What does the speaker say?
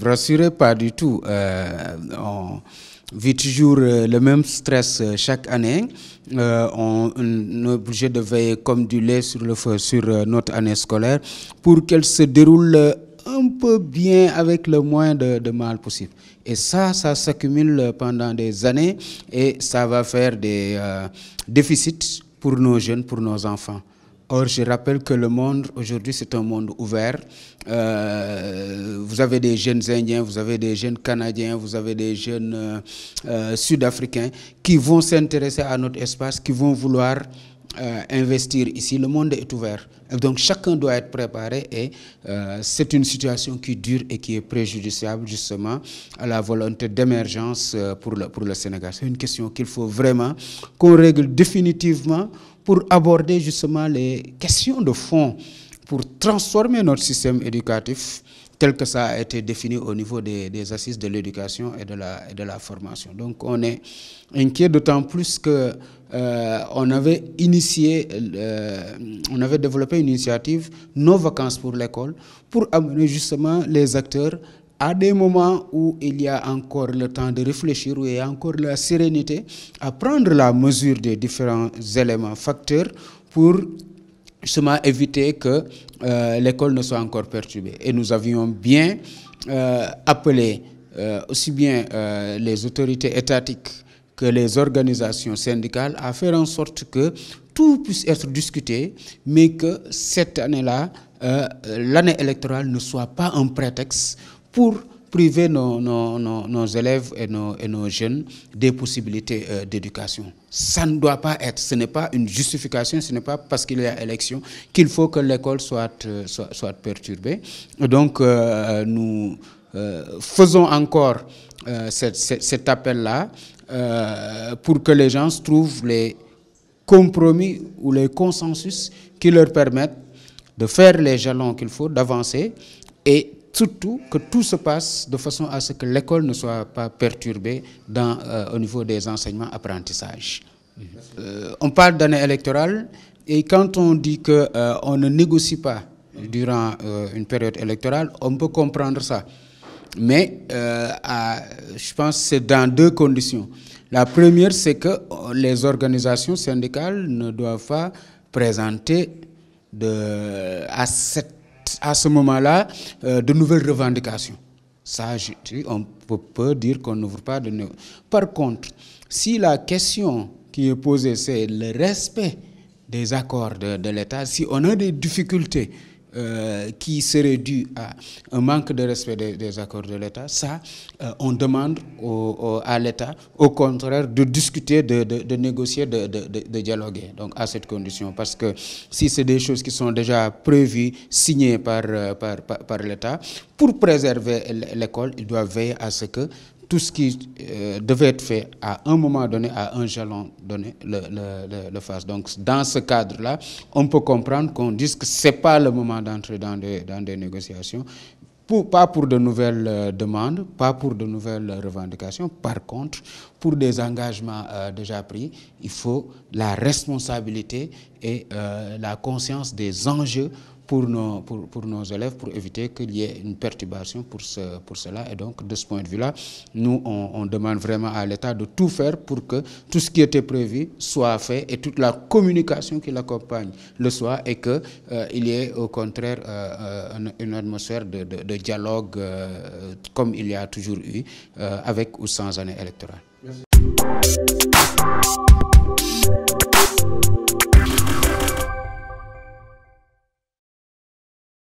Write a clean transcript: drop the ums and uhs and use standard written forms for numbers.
Rassurez pas du tout. On vit toujours le même stress chaque année. On est obligé de veiller comme du lait sur le feu sur notre année scolaire pour qu'elle se déroule un peu bien avec le moins de mal possible. Et ça s'accumule pendant des années et ça va faire des déficits pour nos jeunes, pour nos enfants. Or, je rappelle que le monde, aujourd'hui, c'est un monde ouvert. Vous avez des jeunes Indiens, vous avez des jeunes Canadiens, vous avez des jeunes Sud-Africains qui vont s'intéresser à notre espace, qui vont vouloir investir ici. Le monde est ouvert. Et donc, chacun doit être préparé et c'est une situation qui dure et qui est préjudiciable, justement, à la volonté d'émergence pour le Sénégal. C'est une question qu'il faut vraiment qu'on règle définitivement pour aborder justement les questions de fond, pour transformer notre système éducatif tel que ça a été défini au niveau des assises de l'éducation et de la formation. Donc on est inquiet d'autant plus que on avait développé une initiative, Nos vacances pour l'école, pour amener justement les acteurs à des moments où il y a encore le temps de réfléchir, où il y a encore la sérénité, à prendre la mesure des différents éléments, facteurs, pour justement éviter que l'école ne soit encore perturbée. Et nous avions bien appelé aussi bien les autorités étatiques que les organisations syndicales à faire en sorte que tout puisse être discuté, mais que cette année-là, l'année électorale ne soit pas un prétexte pour priver nos élèves et nos jeunes des possibilités d'éducation. Ça ne doit pas être, ce n'est pas une justification, ce n'est pas parce qu'il y a élection qu'il faut que l'école soit perturbée. Donc nous faisons encore cet appel-là pour que les gens trouvent les compromis ou les consensus qui leur permettent de faire les jalons qu'il faut, d'avancer et surtout que tout se passe de façon à ce que l'école ne soit pas perturbée au niveau des enseignements-apprentissages. On parle d'année électorale et quand on dit qu'on ne négocie pas durant une période électorale, on peut comprendre ça. Mais je pense que c'est dans deux conditions. La première, c'est que les organisations syndicales ne doivent pas présenter à ce moment-là de nouvelles revendications. Ça, on peut dire qu'on n'ouvre pas de nouveau. Par contre, si la question qui est posée, c'est le respect des accords de l'État, si on a des difficultés qui seraient dues à un manque de respect des accords de l'État, ça, on demande à l'État, au contraire, de discuter, de négocier, de dialoguer. Donc, à cette condition, parce que si c'est des choses qui sont déjà prévues, signées par l'État, pour préserver l'école, il doit veiller à ce que tout ce qui devait être fait à un moment donné, à un jalon donné, le fasse. Donc, dans ce cadre-là, on peut comprendre qu'on dise que ce n'est pas le moment d'entrer dans des négociations, pas pour de nouvelles demandes, pas pour de nouvelles revendications. Par contre, pour des engagements déjà pris, il faut la responsabilité et la conscience des enjeux pour nos élèves, pour éviter qu'il y ait une perturbation pour cela. Et donc, de ce point de vue-là, nous, on demande vraiment à l'État de tout faire pour que tout ce qui était prévu soit fait et toute la communication qui l'accompagne le soit et qu'il y ait au contraire une atmosphère de dialogue comme il y a toujours eu, avec ou sans année électorale. Merci.